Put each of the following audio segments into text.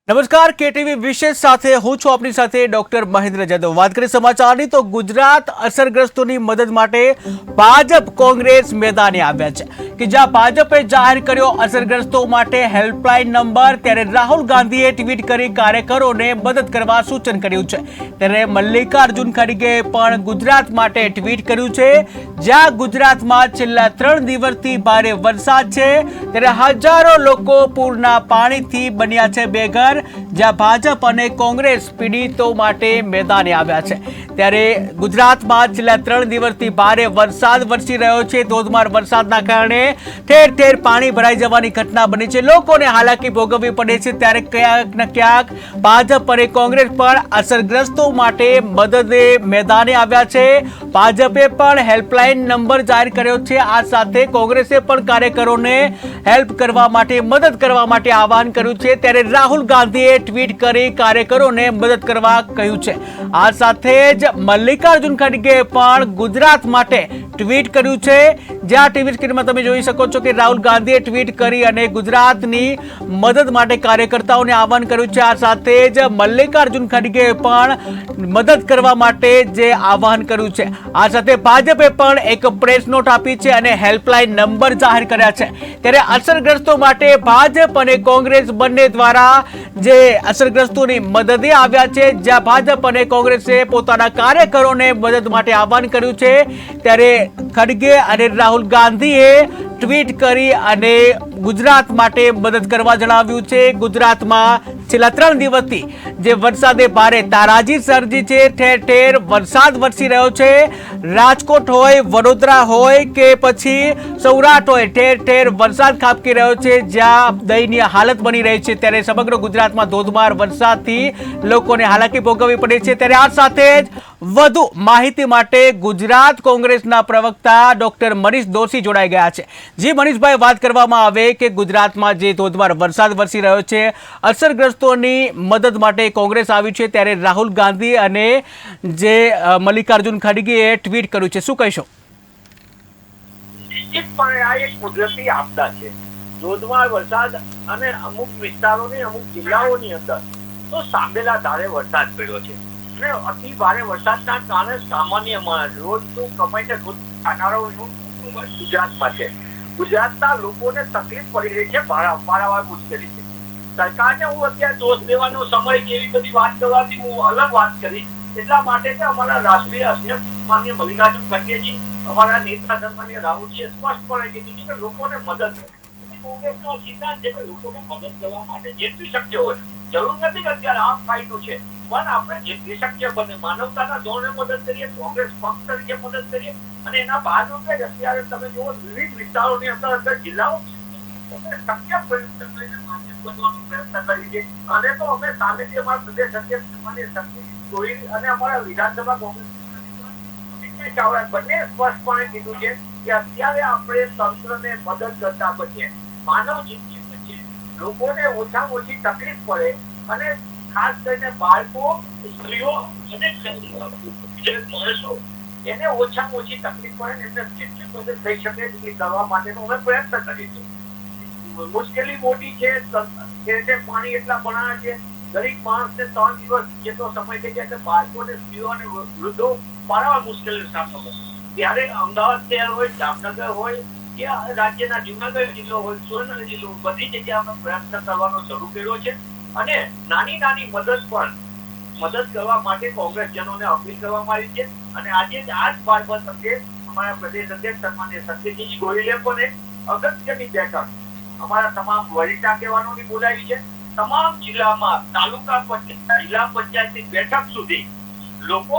નમસ્કાર, કેટીવી વિશેષ સાથે હું છું આપની સાથે ડોક્ટર મહેન્દ્ર જાદવ। વાત કરીએ સમાચારની તો ગુજરાત અસરગ્રસ્તોની મદદ માટે ભાજપ કોંગ્રેસ મેદાને આવ્યા છે કે જ્યાં ભાજપે જાહેર કર્યો અસરગ્રસ્તો માટે હેલ્પલાઇન નંબર, ત્યારે રાહુલ ગાંધીએ ટ્વીટ કરી કાર્યકરોને મદદ કરવા સૂચન કર્યું છે। ત્યારે મલ્લિકાર્જુન ખડગે પણ ગુજરાત માટે ટ્વીટ કર્યું છે। જ્યાં ગુજરાતમાં છેલ્લા 3 દિવસથી ભારે વરસાદ છે, ત્યારે હજારો લોકો પૂરના પાણીથી બન્યા છે બેઘર। જ્યાં ભાજપ અને કોંગ્રેસ પીડિતો માટે મેદાને આવ્યા છે, ત્યારે ગુજરાતમાં છેલ્લા 3 દિવસથી ભારે વરસાદ વરસી રહ્યો છે। ધોધમાર વરસાદના કારણે ઠેર ઠેર પાણી ભરાઈ જવાની ઘટના બની છે, લોકોને હાલાકી ભોગવવી પડે છે। ત્યારે ક્યાંક ને ક્યાંક ભાજપ અને કોંગ્રેસ પણ અસરગ્રસ્તો માટે મદદે મેદાને આવ્યા છે। ભાજપે પણ હેલ્પલાઇન નંબર જાહેર કર્યો છે। આ સાથે કોંગ્રેસે પણ કાર્યકરોને હેલ્પ કરવા માટે, મદદ કરવા માટે આહવાન કર્યું છે। ત્યારે રાહુલ ગાંધીએ ટ્વીટ કરી કાર્યકરોને મદદ કરવા કહ્યું છે। આ સાથે જ મલ્લિકાર્જુન ખડગે પણ ગુજરાત માટે ટ્વીટ કર્યું છે। જ્યાં ટીવી સ્ક્રીનમાં તમે જોઈ શકો છો કે રાહુલ ગાંધીએ ટ્વીટ કરી અને ગુજરાતની મદદ માટે કાર્યકર્તાઓને આહવાન કર્યું છે। આ સાથે જ મલ્લિકાર્જુન ખડગે પણ મદદ કરવા માટે જે આહવાન કર્યું છે। આ સાથે ભાજપે પણ એક પ્રેસ નોટ આપી છે અને હેલ્પલાઇન નંબર જાહેર કર્યા છે। ત્યારે અસરગ્રસ્તો માટે ભાજપ અને કોંગ્રેસ બંને દ્વારા જે અસરગ્રસ્તોની મદદે આવ્યા છે, જ્યાં ભાજપ અને કોંગ્રેસે પોતાના કાર્યકરોને મદદ માટે આહવાન કર્યું છે। ત્યારે ખડગે અને રાહુલ ગાંધીએ ટ્વીટ કરી અને ગુજરાત માટે મદદ કરવા જણાવ્યું છે। ગુજરાતમાં છેલ્લા 3 દિવસથી જે વરસાદે ભારે તારાજી સર્જી છે, ઠેર ઠેર વરસાદ વરસી રહ્યો છે। રાજકોટ હોય, વડોદરા હોય કે પછી સૌરાષ્ટ્ર હોય, ઠેર ઠેર વરસાદ ખાબકી રહ્યો છે, જ્યાં દયનીય હાલત બની રહી છે। ત્યારે સમગ્ર ગુજરાતમાં ધોધમાર વરસાદથી લોકોને હાલાકી ભોગવવી પડે છે। ત્યારે આ સાથે જ વધુ માહિતી માટે ગુજરાત કોંગ્રેસના પ્રવક્તા ડોક્ટર મનીષ દોશી જોડાઈ ગયા છે। જી મનીષભાઈ, વાત કરવામાં આવે કે ગુજરાતમાં જે ધોધમાર વરસાદ વરસી રહ્યો છે, અસરગ્રસ્તોની મદદ માટે કોંગ્રેસ આવી છે, ત્યારે રાહુલ ગાંધી અને જે મલ્લિકાર્જુન ખડગેએ ટ્વીટ કર્યું છે, શું કહેશો? નિશ્ચિતપણે આ એક કુદરતી આપદા છે। ધોધમાર વરસાદ અને અમુક વિસ્તારોની, અમુક જિલ્લાઓની અંદર તો સાંભેલા ધારે વરસાદ પડ્યો છે અને અતિ ભારે વરસાદના કારણે સામાન્ય માણસ રોજ તો કમાઈને રોજ ખાનારાઓનું ગુજરાતમાં છે। ગુજરાતના લોકોને તકલીફ પડી રહી છે, પારાવાર મુશ્કેલી છે। સરકારને હું અત્યારે દોષ દેવાનો સમય એવી બધી વાત કરવાથી હું અલગ વાત કરી, એટલા માટે કે અમારા રાષ્ટ્રીય અધ્યક્ષ માનનીય મલ્લિકાર્જુન ખડગેજી, અમારા નેતા ધર્મની રાહુલજીએ સ્પષ્ટપણે કીધું કે લોકોને મદદ કરો। કોંગ્રેસનો સિદ્ધાંત છે કે લોકોને મદદ કરવા માટે જેટલી શક્ય હોય, જરૂર નથી કે અત્યારે આમ ફાયદો છે, પણ આપણે જેટલી શક્ય બને માનવતાના ધોરણે મદદ કરીએ, કોંગ્રેસ પક્ષ તરીકે મદદ કરીએ। અને એના ભાગરૂપે જ અત્યારે તમે જુઓ વિવિધ વિસ્તારોની અંદર જિલ્લાઓ શક્ય પ્રયત્ન કરીને માધ્યમ બનવાનો પ્રયત્ન કરી છે। અને તો અમે સામેથી અમારા પ્રદેશ અધ્યક્ષ માનનીય શક્તિસિંહ ગોહિલ અને અમારા વિધાનસભા કોંગ્રેસ ચાવડા બંને સ્પષ્ટપણે કીધું છે કે અત્યારે આપણે તંત્રને મદદ કરતા બનીએ, માનવ જિંદગી બચે, લોકોને ઓછામાં ઓછી તકલીફ પડે અને ખાસ કરીને બાળકો, સ્ત્રીઓ અને જે માણસો એને ઓછામાં ઓછી તકલીફ પડે, એમને જેટલી મદદ થઈ શકે એટલી કરવા માટેનો અમે પ્રયત્ન કરીશું। મુશ્કેલી મોટી છે, પાણી એટલા ભરાણા છે, દરેક માણસને 3 દિવસ જેટલો સમય થઈ જાય, બાળકોને, સ્ત્રીઓ અને વૃદ્ધો પારાવાર મુશ્કેલીનો સામનો કરે। ત્યારે અમદાવાદ શહેર હોય, જામનગર હોય કે રાજ્યના જૂનાગઢ જિલ્લો હોય, સુરેન્દ્રનગર જિલ્લો, બધી જગ્યાએ અમે પ્રયત્ન કરવાનો શરૂ કર્યો છે। અને નાની નાની મદદ કરવા માટે કોંગ્રેસજનોને અપીલ કરવામાં આવી છે। અને આજે આ જ બાબત અંગે અમારા પ્રદેશ અધ્યક્ષ સન્માનીય શક્તિસિંહ ગોહિલે પણ એક અગત્યની બેઠક અમારા તમામ વરિષ્ઠ આગેવાનોની બોલાવી છે। તમામ જિલ્લામાં તાલુકા પંચાયત, જિલ્લા પંચાયતની બેઠક સુધી લોકો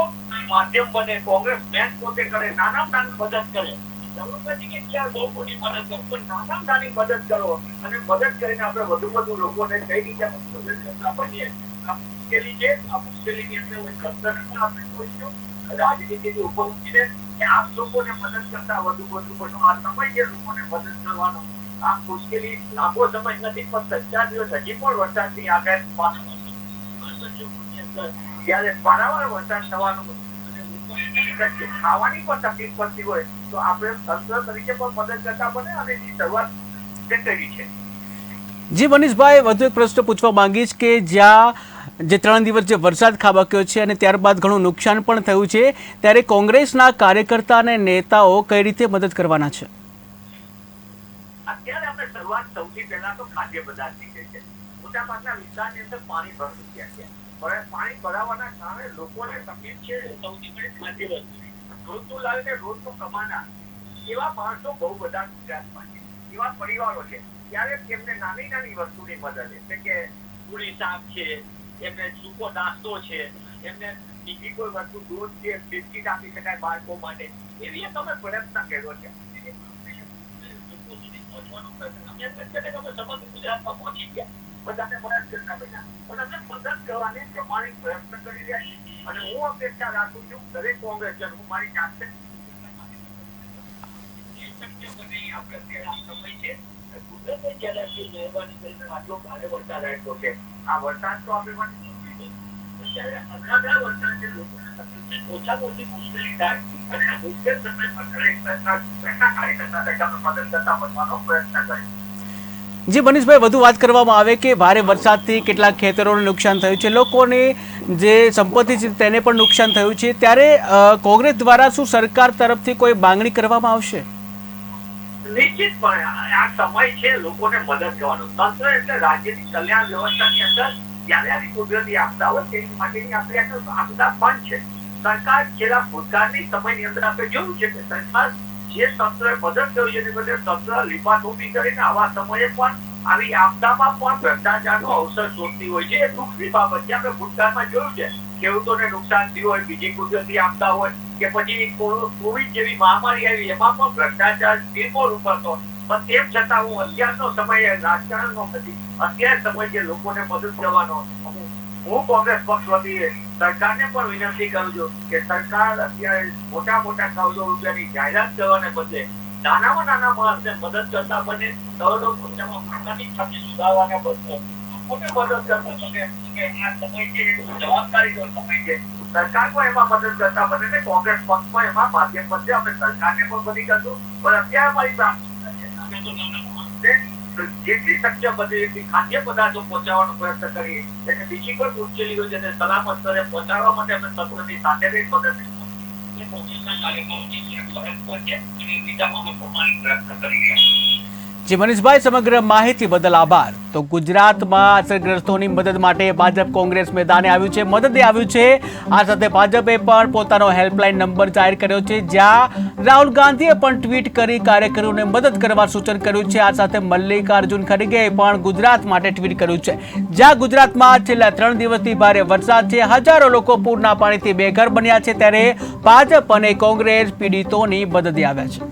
માધ્યમ બને, કોંગ્રેસ મેન પોતે કરે, નાના નાની મદદ કરે। જરૂર નથી કે ક્યારે બહુ મોટી મદદ કરો, પણ નાના નાની મદદ કરો અને મદદ કરીને આપણે વધુ લોકોને કઈ રીતે મદદ કરતા બનીએ। આ મુશ્કેલી છે, આ મુશ્કેલીની અંદર ઘર્ષણ આપણે જોઈશું રાજનીતિથી ઉપર ઉઠીને કે આપ લોકોને મદદ કરતા વધુ બનો। આ સમય છે લોકોને મદદ કરવાનો। આ મુશ્કેલી લાંબો સમય નથી, પણ 4 દિવસ હજી પણ વરસાદની આગાહી જયારે પારાવાર વરસાદ થવાનો ખાવાની પણ તકલીફ પડતી હોય તો આપણે તંત્ર તરીકે પણ મદદ કરતા બને અને એની શરૂઆત કરી છે। જી મનીષભાઈ, વધુ એક પ્રશ્ન પૂછવા માંગીશ કે જ્યાં જે 3 દિવસ જે વરસાદ ખાબક્યો છે અને ત્યારબાદ ઘણું નુકસાન પણ થયું છે, ત્યારે કોંગ્રેસના કાર્યકર્તા અને નેતાઓ કઈ રીતે મદદ કરવાના છે? અત્યારે આપણે શરૂઆત સૌથી પહેલા તો ખાદ્ય પદાર્થની થઈ છે. મોટાભાગના વિસ્તારની અંદર પાણી ભરાઈ ગયા છે. પણ પાણી ભરાવાના કારણે લોકોને તકલીફ છે. સૌથી પહેલી ખાદ્ય વસ્તુની રોજનું લાવીને રોજનું કમાના એવા માણસો બહુ બધા ગુજરાતમાં છે, એવા પરિવારો છે. ત્યારે તેમને નાની નાની વસ્તુની મદદ એટલે કે પૂરી શાક છે, એમને સૂકો નાસ્તો છે, એમને બીજી કોઈ વસ્તુ દૂધ છે, બિસ્કીટ આપી શકાય બાળકો માટે, એવી એક અમે પ્રયત્ન કર્યો છે. ગુજરાતમાં પહોંચી ગયા, બધાને મદદ કરતા બન્યા, પણ અમે મદદ કરવાની પ્રમાણિક પ્રયત્ન કરી રહ્યા છીએ. અને હું અપેક્ષા રાખું છું દરેક કોંગ્રેસજન, હું મારી જાતે આ વરસાદ તો આપણે ઓછામાં ઓછી મુશ્કેલી થાય અને મુશ્કેલ સમય મદદ કરતા બનવાનો પ્રયત્ન કરીએ. જી મનીષભાઈ, વધુ વાત કરવામાં આવે કે ભારે વરસાદથી કેટલાક ખેતરોને નુકસાન થયું છે, લોકોની જે સંપત્તિ છે તેને પણ નુકસાન થયું છે, ત્યારે કોંગ્રેસ દ્વારા શું સરકાર તરફથી કોઈ માંગણી કરવામાં આવશે? નિશ્ચિતપણે આ સમય છે લોકોને મદદ કરવાનો. તંત્ર એટલે રાજ્યની કલ્યાણ વ્યવસ્થાની અંદર જ્યારે આવી કુદરતી આપદા હોય તેની માટેની આપણી આપદા ફંડ છે. સરકાર છેલ્લા ભૂતકાળની સમયની અંદર આપણે જોયું છે કે સરકાર જે તંત્રએ મદદ કરી એની બદલે તંત્ર લીપાથોપી કરીને આવા સમયે પણ આવી આપદામાં પણ ભ્રષ્ટાચારનો અવસર શોધતી હોય છે. એ દુઃખની બાબત છે. આપણે ભૂતકાળમાં જોયું છે ખેડૂતોને નુકસાન થયું હોય, બીજી કુદરતી આપદા હોય કે પછી કોવિડ જેવી મહામારી આવી, એમાં પણ ભ્રષ્ટાચાર નિર્મૂળ ઉપરતો. પણ તેમ છતાં હું અત્યારનો સમય રાજકારણનો નથી, અત્યાર સમય છે લોકોને મદદ કરવાનો. હું કોંગ્રેસ પક્ષ વતી સરકારને પણ વિનંતી કરું છું કે સરકાર અત્યારે મોટા મોટા કરોડો રૂપિયાની જાહેરાત કરવાને બદલે નાનામાં નાના માણસને મદદ કરતા બને, કરોડો રૂપિયામાં પોતાની છબી સુધારવાને બદલે મોટી મદદ કરતા બને કે આ સમય છે જવાબદારીનો સમય છે. સરકાર પણ એમાં મદદ કરતા બને ને કોંગ્રેસ પક્ષ પણ એમાં માધ્યમ બનશે. અમે સરકારને પણ બધી કરશું, પણ અત્યારે અમારી પ્રાથમિકતા જેટલી શક્ય બને એટલી ખાદ્ય પદાર્થો પહોંચાડવાનો પ્રયત્ન કરીએ. એટલે બીજી કોઈ મુશ્કેલીઓ છે તેને સલામત સ્તરે પહોંચાડવા માટે અમે તંત્રની સાથે રહી મદદ જી મનીષભાઈ, સમગ્ર માહિતી બદલ આભાર. તો ગુજરાતમાં અસરગ્રસ્તોની મદદ માટે ભાજપ કોંગ્રેસ મેદાને આવ્યું છે, મદદે આવ્યું છે. આ સાથે ભાજપે પણ પોતાનો હેલ્પલાઇન નંબર જાહેર કર્યો છે, જ્યાં રાહુલ ગાંધીએ પણ ટ્વીટ કરી કાર્યકરોને મદદ કરવા સૂચન કર્યું છે. આ સાથે મલ્લિકાર્જુન ખડગેએ પણ ગુજરાત માટે ટ્વીટ કર્યું છે, જ્યાં ગુજરાતમાં છેલ્લા 3 દિવસથી ભારે વરસાદ છે, હજારો લોકો પૂરના પાણીથી બેઘર બન્યા છે, ત્યારે ભાજપ અને કોંગ્રેસ પીડિતોની મદદે આવ્યા છે.